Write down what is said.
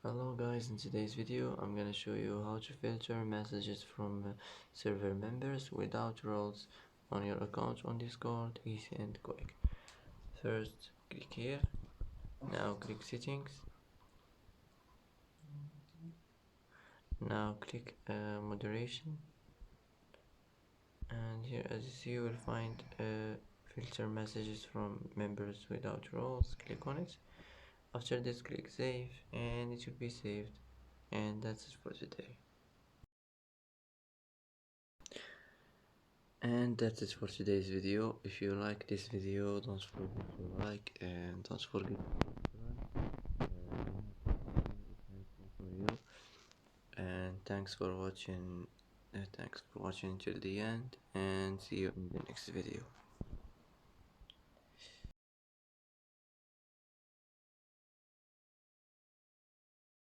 Hello guys, in today's video I'm gonna show you how to filter messages from server members without roles on your account on Discord. Easy and quick. First click here, now click settings, now click moderation, and here as you see you will find filter messages from members without roles. Click on it. After this click save and it should be saved, and that's it for today. And that's it for today's video. If you like this video, don't forget to like and don't forget to subscribe. It's helpful for you. And thanks for watching. Thanks for watching till the end, and see you in the next video.